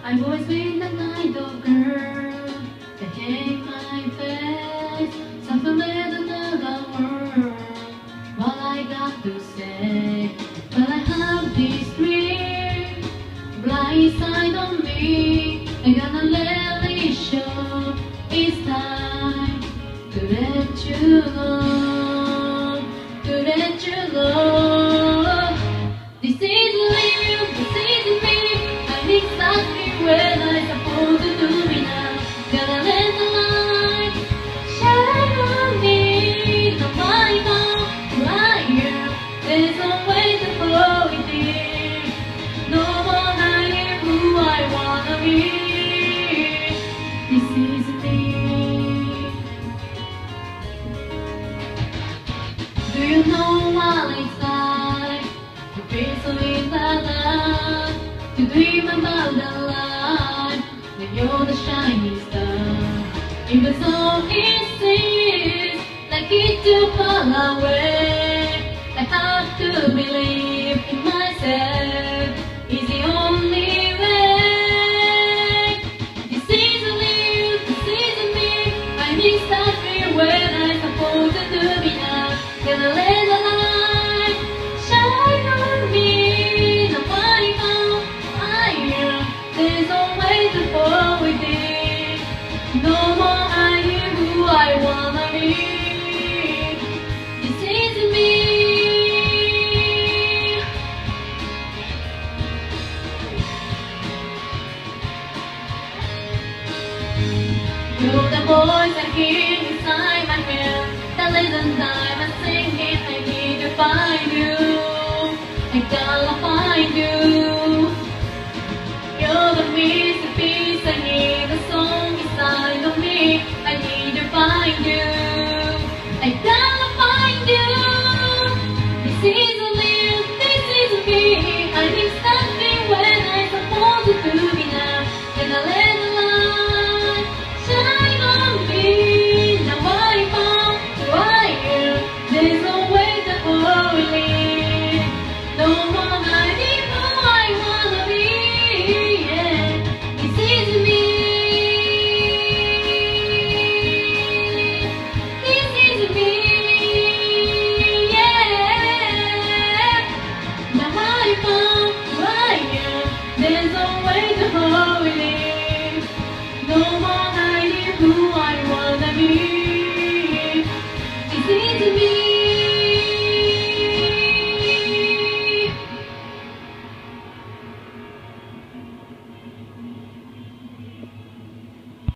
I've always been the kind of girl that hate my face, suffer with another world. What I got to say, but I have this dream, blind side on me. I gotta let it show. It's time to let you go, to let you go. This is you, this is me. I'm exactly where I'm supposed to be now. Gotta let the light shine on me. No matter right here, there's no way to avoid it. No one I am who I wanna be. This is me. Do you know what it's like to feel so in the dark, to dream about the light when you're the shining star? It was so easy, like it too far away.